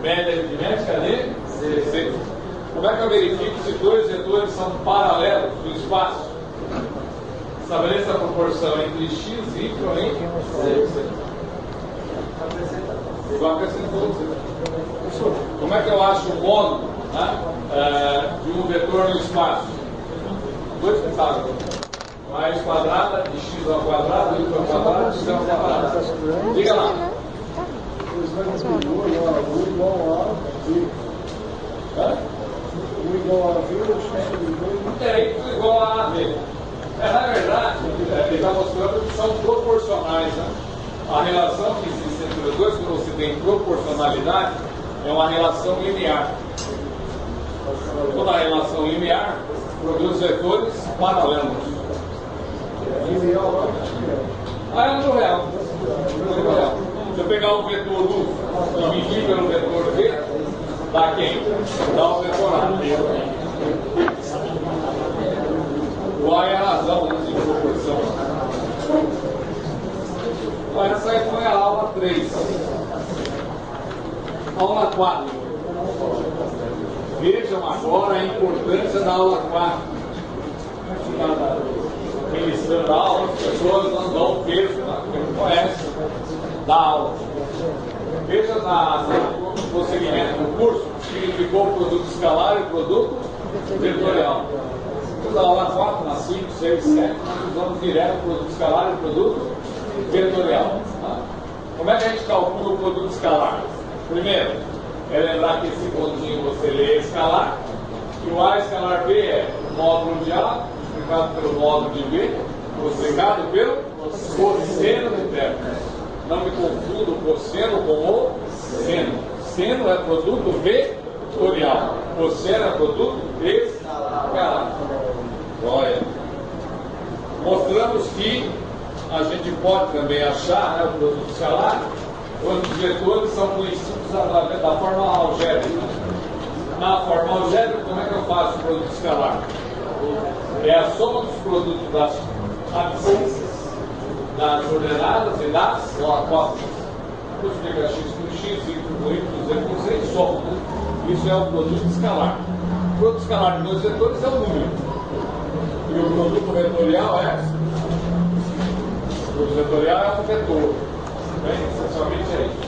Média aritmética de 16. Como é que eu verifico se dois vetores são paralelos no espaço? Estabeleça a proporção entre x e y em 16. Igual acrescentou. Como é que eu acho o módulo, né, de um vetor no espaço? Dois pensados. Raiz quadrada de x ao quadrado, y ao quadrado, x ao quadrado. Diga lá. É isso igual a AB. Na verdade, ele está mostrando que são proporcionais. Né? A relação que existe entre os dois, quando você tem proporcionalidade, é uma relação linear. Toda relação linear produz vetores paralelos. É no real. Se eu pegar o vetor U e medir pelo vetor V, dá quem? Dá o vetor A. Qual é a razão de proporção? Então, essa aí foi a aula 3. Aula 4. Vejam agora a importância da aula 4. Ministrando a aula, as pessoas não dão peso, porque não conhecem da aula. Veja no prosseguimento do curso, significou o produto escalar e o produto vetorial. Na aula 4, na 5, 6, 7, nós usamos direto o produto escalar e o produto vetorial. Como é que a gente calcula o produto escalar? Primeiro, é lembrar que esse pontinho você lê escalar, e o A escalar B é o módulo de A, multiplicado pelo módulo de B, multiplicado pelo cosseno interno. Não me confunda o cosseno com o seno. Seno é produto vetorial. Cosseno é produto escalar. Olha. Mostramos que a gente pode também achar, né, o produto escalar quando os vetores são conhecidos da forma algébrica. Na forma algébrica, como é que eu faço o produto escalar? É a soma dos produtos das abscências, das ordenadas e das cotas. Multiplica x por x, y por y, z por z e soma. Isso é o produto escalar. O produto escalar de dois vetores é o número. E o produto vetorial é? O produto vetorial é um vetor. Bem, essencialmente é isso.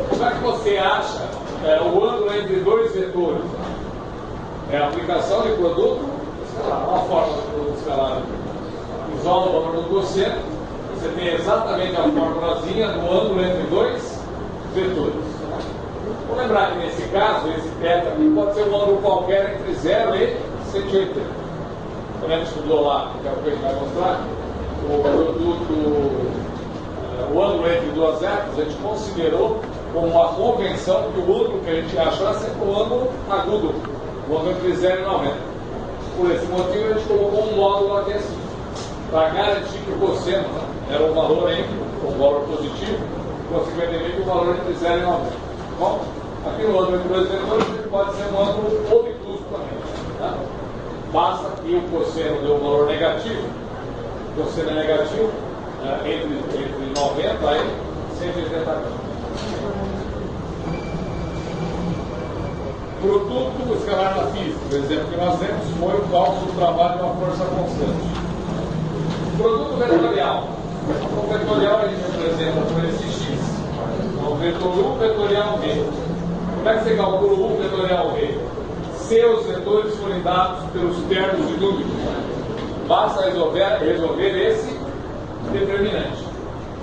Como é que você acha o ângulo entre dois vetores? É a aplicação de produto escalar. Uma forma do produto escalar. Isola o valor do cosseno. Você tem exatamente a formulazinha do ângulo entre dois vetores. Vou lembrar que nesse caso, esse θ aqui pode ser um ângulo qualquer entre 0 e 180. Quando a gente estudou lá, que é o que a gente vai mostrar, o produto, o ângulo entre duas hélices, a gente considerou como uma convenção que o ângulo que a gente achou é sempre o ângulo agudo, o ângulo entre 0 e 90. Por esse motivo, a gente colocou um módulo aqui assim, para garantir que o cosseno era um valor entre um valor positivo, consequentemente o valor entre 0 e 90. Bom, aqui no ângulo entre dois vetores pode ser um ângulo obtuso também. Tá? Basta que o cosseno dê um valor negativo, o cosseno é negativo, entre 90 e 180 graus. Produto escalar na física, o exemplo que nós temos foi o cálculo do trabalho de uma força constante. Produto vetorial. O vetorial a gente representa por esse x. Então, vetor U, vetorial V. Como é que você calcula o U, vetorial V? Se os vetores forem dados pelos termos de números, basta resolver esse determinante.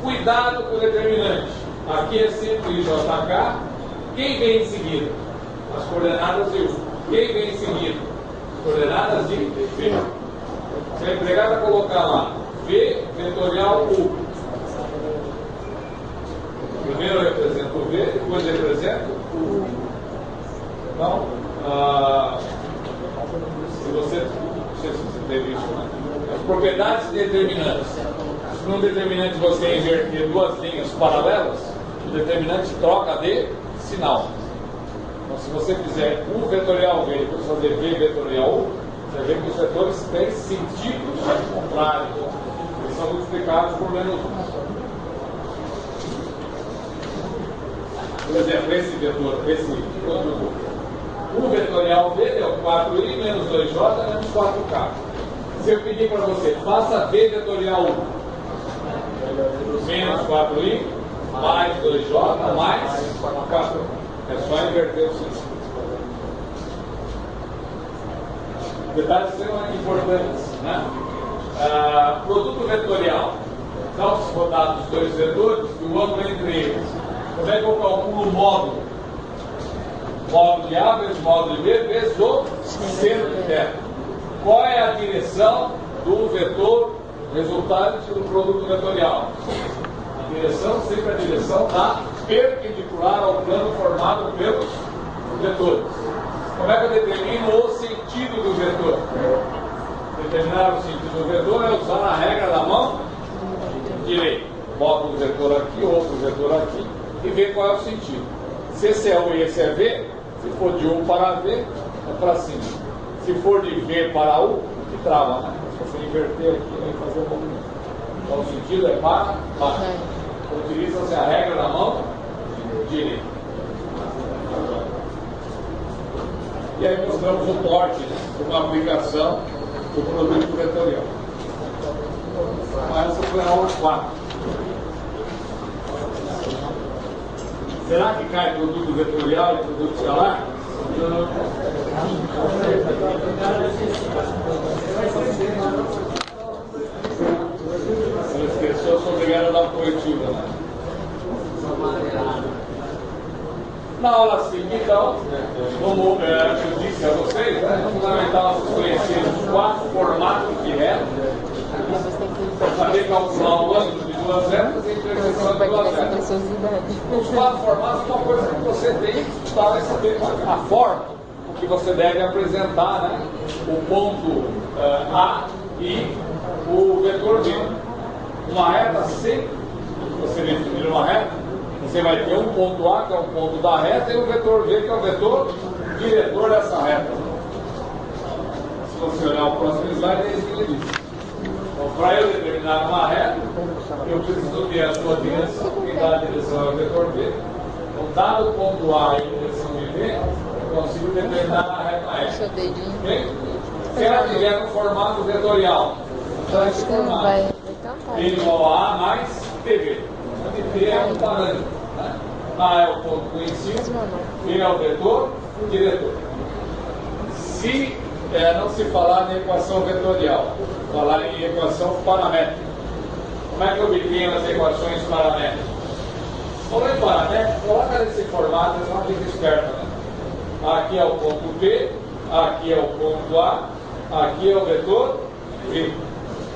Cuidado com o determinante. Aqui é sempre JK. Quem vem em seguida? As coordenadas de U. Quem vem em seguida? As coordenadas de V. Se a empregada colocar lá V vetorial U, primeiro eu represento o V, depois eu represento o U. Então, não sei se você teve isso, né? As propriedades determinantes. Se num determinante você inverter duas linhas paralelas, o determinante troca de sinal. Então, se você fizer U vetorial V e depois fazer V vetorial U, você vê que os vetores têm sentidos contrários. Eles são multiplicados por menos 1. Por exemplo, esse vetor, esse produto, o vetorial dele é o 4i menos 2j menos 4k. Se eu pedir para você, faça V vetorial 1 menos 4i mais 2j mais 4k. É só inverter o sentido. Detalhes extremamente importantes, né? Produto vetorial. Então, se for dados os dois vetores, e o ângulo entre eles. Como é que eu calculo o módulo? Módulo de A vezes módulo de B vezes o centro de θ. Qual é a direção do vetor resultante do produto vetorial? A direção sempre é a direção da perpendicular ao plano formado pelos vetores. Como é que eu determino o sentido do vetor? Determinar o sentido do vetor é usar a regra da mão direita. Bota um vetor aqui, outro vetor aqui e ver qual é o sentido. Se esse é U e esse é V, se for de U para V, é para cima. Se for de V para U, que trava, né? Se você inverter aqui, vai fazer um movimento. Então o sentido é para baixo. Utiliza-se a regra da mão direita. E aí mostramos o torque, né, uma aplicação do produto vetorial. Mas essa foi a aula 4. Será que cai produto vetorial e produto escalar? Se não esqueceu, eu sou obrigado a dar uma corretiva, né? Na aula seguinte, então, como eu disse a vocês, é fundamental vocês conhecerem os 4 formatos de reta, para saber calcular o ângulo de duas retas e a interseção de duas retas. Os 4 formatos é uma coisa que você tem que estudar e saber a forma que você deve apresentar, né? O ponto A e o vetor B. Uma reta sempre, você definir uma reta, você vai ter um ponto A, que é o ponto da reta, e o vetor V, que é o vetor diretor dessa reta. Se você olhar o próximo slide, é isso que ele diz. Então, para eu determinar uma reta, eu preciso ver a sua direção, que dá a direção ao vetor V. Então, dado o ponto A e a direção de V, eu consigo determinar a reta S. Okay? Se ela tiver no formato vetorial, então esse formato é igual a A mais TV. Onde T é um parâmetro. Né? A é o ponto conhecido, V é o vetor, diretor. Se não se falar em equação vetorial, falar em equação paramétrica, como é que eu obtenho as equações paramétricas? Falando em paramétrica, coloca nesse formato, é uma dica esperta. Né? Aqui é o ponto P, aqui é o ponto A, aqui é o vetor V.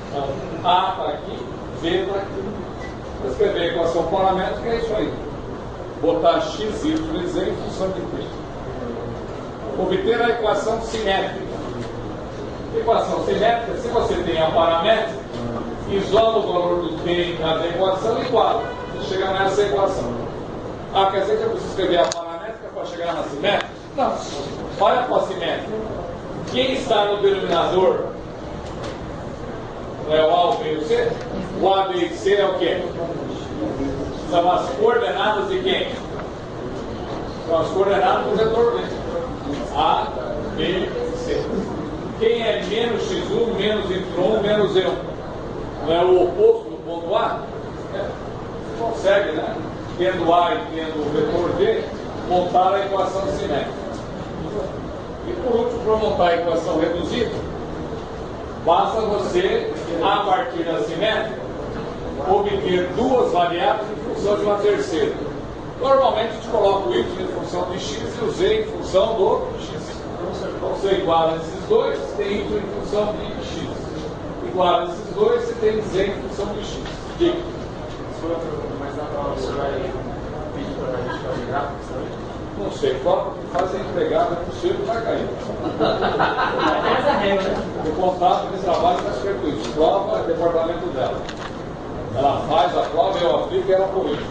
Então, A está aqui, V está aqui. Para escrever a equação paramétrica é isso aí. Botar x, y e z em função de t. Obter a equação simétrica. Equação simétrica, se você tem a paramétrica, isola o valor do t em cada equação e iguala. Você chega nessa equação. Quer dizer que eu preciso escrever a paramétrica para chegar na simétrica? Não. Olha para a simétrica. Quem está no denominador não é o A, o B e o C? O A, B e C é o quê? São as coordenadas de quem? São as coordenadas do vetor V. A, B, C. Quem é menos x1, menos y1, menos e1? Não é o oposto do ponto A? Você consegue, né? Tendo A e tendo o vetor V, montar a equação cinética. E por último, para montar a equação reduzida, basta você, a partir da simétrica, obter duas variáveis em função de uma terceira. Normalmente a gente coloca o y em função de x e o z em função do x. Então você iguala esses dois, tem y em função de x. Iguala esses dois, você tem z em função de x. Diga. Mas na prova você vai pedir para a gente fazer gráficos também? Não sei, qual que faz a empregada possível vai cair. Essa regra, né? O contrato de trabalho está escrito isso. Prova é departamento dela. Ela faz a prova, eu aplico e ela corrige.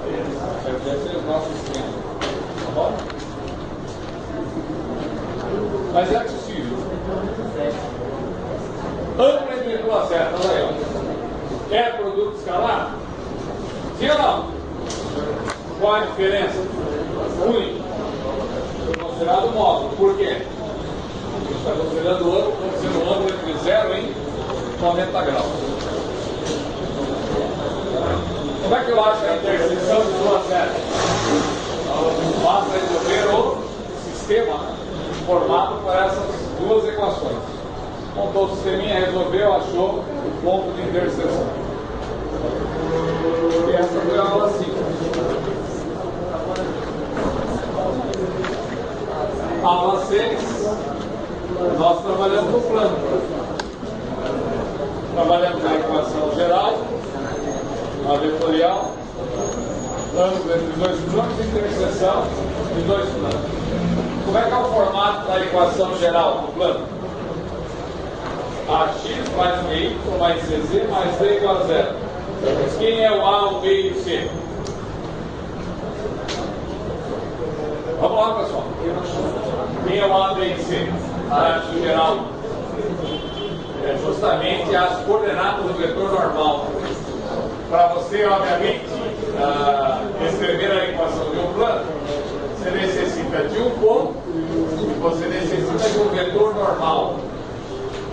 Esse é o nosso esquema. Tá bom? Mas é possível. Ângulo entre duas setas, olha aí. É produto escalar? Sim ou não? Qual a diferença? Único. Foi considerado módulo. Por quê? Está considerando o ângulo entre 0 e 90 graus. Como é que eu acho a interseção de duas séries? Basta resolver o sistema formado por essas duas equações. Montou o sisteminha, resolveu, achou o ponto de interseção. E essa foi a aula 5. Aula 6, nós trabalhamos no plano. Trabalhamos na equação geral, a vetorial, ângulo entre dois planos e interseção de dois planos. Como é que é o formato da equação geral do plano? AX mais BY mais CZ mais D igual a 0. Quem é o A, o B e o C? Vamos lá, pessoal. Quem é o A, B e C? A AX geral é justamente as coordenadas do vetor normal. Para você, obviamente, escrever a equação de um plano, você necessita de um ponto e você necessita de um vetor normal.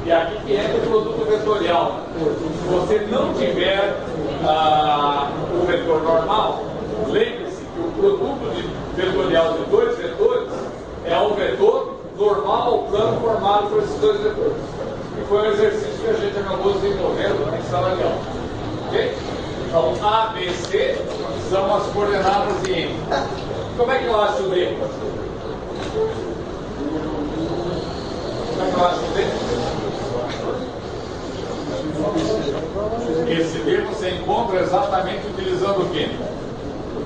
E aqui que entra o produto vetorial. Se você não tiver o vetor normal, lembre-se que o produto vetorial de dois vetores é um vetor normal ao plano formado por esses dois vetores. E foi um exercício que a gente acabou desenvolvendo em sala de aula. Ok? Então, A, B, C são as coordenadas de M. Como é que eu acho o D? Como é que eu acho o D? Esse D você encontra exatamente utilizando o quê?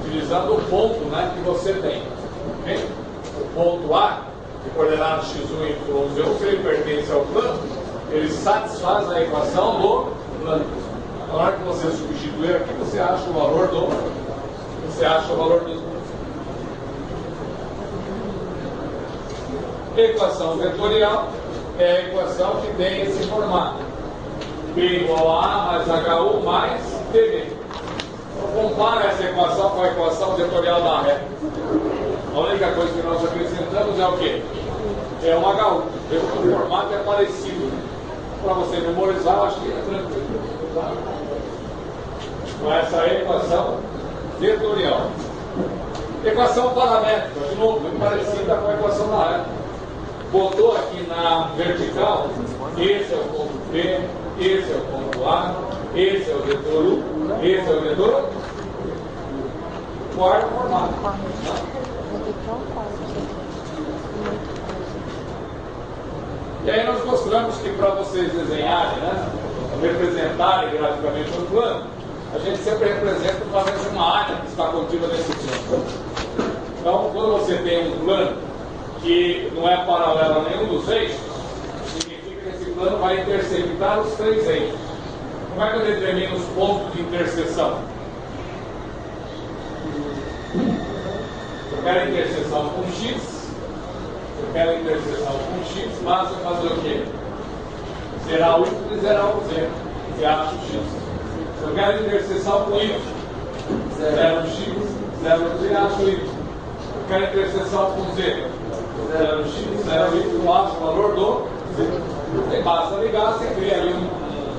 Utilizando o ponto, né, que você tem. Okay? O ponto A, de coordenadas x1, y, z1, se ele pertence ao plano, ele satisfaz a equação do plano. Na hora que você substituir aqui, você acha o valor do. Equação vetorial é a equação que tem esse formato. P igual a A mais HU mais TV. Então, compara essa equação com a equação vetorial da reta. A única coisa que nós acrescentamos é o quê? É um HU. O formato é parecido. Para você memorizar, acho que é tranquilo. Tá? Com essa equação vetorial. Equação paramétrica, de novo, muito parecida com a equação da reta. Botou aqui na vertical, esse é o ponto P, esse é o ponto A, esse é o vetor U, esse é o vetor quarto formato. E aí nós mostramos que para vocês desenharem, né, representarem graficamente um plano, a gente sempre representa através de uma área que está contida nesse plano. Então, quando você tem um plano que não é paralelo a nenhum dos eixos, significa que esse plano vai intersectar os três eixos. Como é que eu determino os pontos de interseção? Eu quero interseção com X, mas eu fazer o quê? Zerar o Y e zerar o Z, e acho X. Se eu quero interseção com Y, zero X, zero Z, acho Y. Eu quero interseção com Z, 0x, 0y, acho o valor do Z. Basta ligar, você cria ali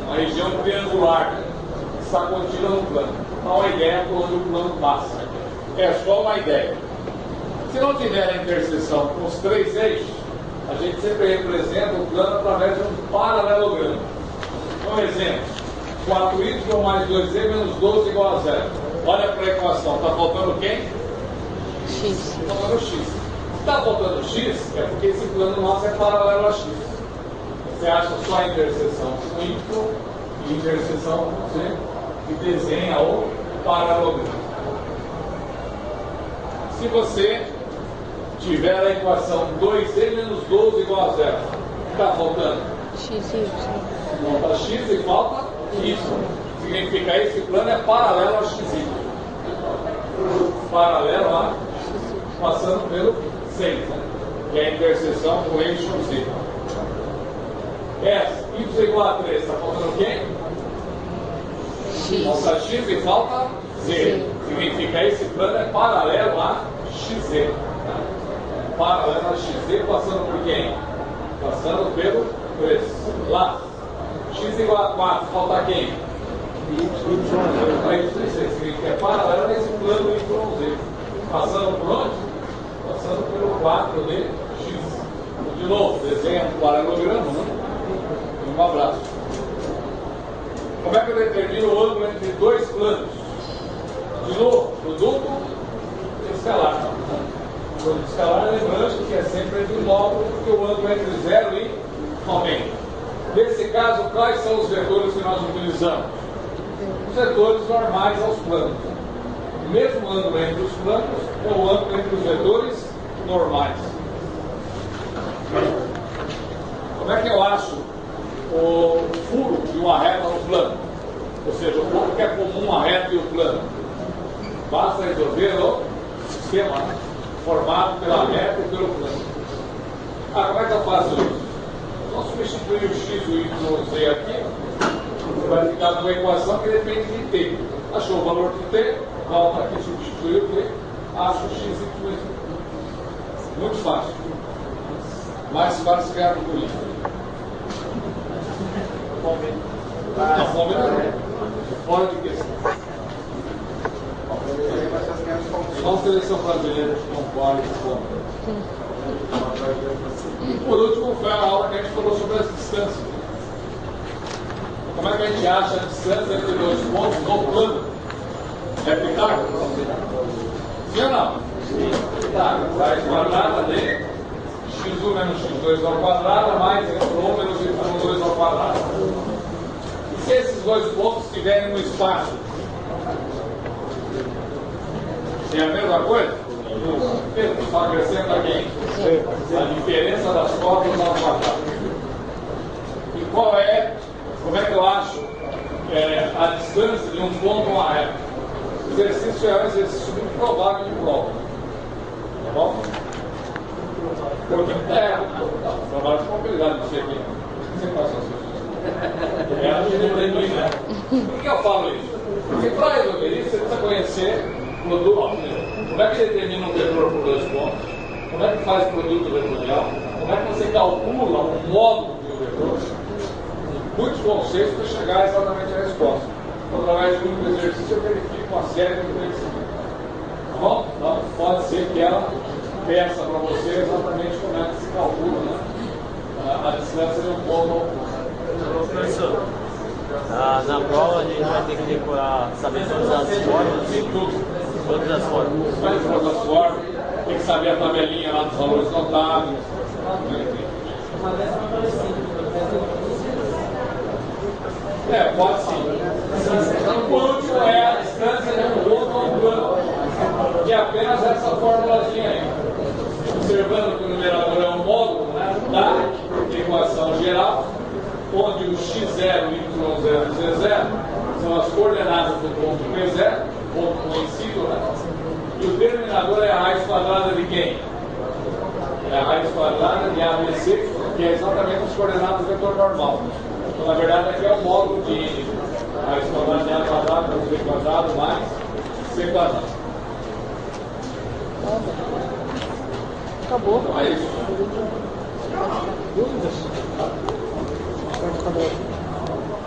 uma região triangular que está contida no plano. Dá uma ideia por onde o plano passa. É só uma ideia. Se não tiver a interseção com os três eixos, a gente sempre representa o plano através de um paralelogramo. Um exemplo: 4y mais 2z menos 12 igual a 0. Olha para a equação, está faltando quem? X. Está faltando x. Se está faltando x, é porque esse plano nosso é paralelo a x. Você acha só a interseção com y e interseção com z e desenha o paralelogramo. Se você tiver a equação 2z menos 12 igual a 0, o que está faltando? X e Y. Falta x e falta y. Significa que esse plano é paralelo a x. Paralelo a passando pelo 6, né? Que é a interseção com eixo Z. S, y igual a 3, está faltando o quê? X. Falta x e falta z. significa esse plano é paralelo a XZ. Tá? Paralelo a XZ passando por quem? Passando pelo 3. Lá. X igual a 4, falta quem? Y. Significa que é paralelo a esse plano YZ. Passando por onde? Passando pelo 4 de X. De novo, desenha um paralelogramo, né? Um abraço. Como é que eu determino o ângulo entre dois planos? De novo, produto escalar. O produto escalar, lembrando que é sempre entre um módulo, porque o ângulo é entre 0 e 90. Nesse caso, quais são os vetores que nós utilizamos? Os vetores normais aos planos. O mesmo ângulo entre os planos é o ângulo entre os vetores normais. Como é que eu acho o furo de uma reta no plano? Ou seja, o ponto que é comum a reta e o plano. Basta resolver o sistema formado pela reta e pelo plano. Como é que eu faço isso? Vou substituir o x e o y z aqui. Vai ficar numa equação que depende de t. Achou o valor de t, volta aqui, substitui o t, acha o x e o y. Muito fácil. Mais fácil que a arco-íris. Fora de questão. Só a seleção brasileira que concorda com. E por último, foi a aula que a gente falou sobre as distâncias. Como é que a gente acha a distância entre dois pontos no plano? É Pitágoras? Sim ou não? Sim. Pitágoras. Raiz quadrada de x1 menos x2 ao quadrado mais y1 menos y2 ao quadrado. E se esses dois pontos estiverem no espaço? É a mesma coisa? Está acrescenta aqui a diferença das cotas ao quadrado. E qual é, como é que eu acho a distância de um ponto a uma reta? O exercício é um exercício muito provável de prova. Tá bom? Porque trabalho de probabilidade de ser aqui. Você faz as Por que eu falo isso? Porque para resolver isso, você precisa conhecer o produto. Como é que determina um vetor por dois pontos? Como é que faz o produto vetorial? Como é que você calcula um módulo de um vetor? Muitos conceitos para chegar exatamente à resposta. Através de um exercício eu verifico uma série de conhecimentos. Tá bom? Então, pode ser que ela peça para você exatamente como é que se calcula, né? A distância de um ponto ao outro. Professor, na prova a gente vai ter que decorar, saber todas as fórmulas. Sim, tudo. Todas as fórmulas. Todas as fórmulas. Tem que saber a tabelinha lá dos valores notáveis. Pode sim. Então, por último, é a distância de um ponto ao plano. Que é apenas essa formulazinha aí. Observando que o numerador é um módulo, né, da equação geral, onde o x0, y0 e z0 são as coordenadas do ponto P0, ponto conhecido, né? E o denominador é a raiz quadrada de quem? É a raiz quadrada de ABC, que é exatamente as coordenadas do vetor normal. Então, na verdade, aqui é o módulo de raiz quadrada de A quadrado mais B quadrado mais C quadrado. Acabou. Então é isso. Dúvidas?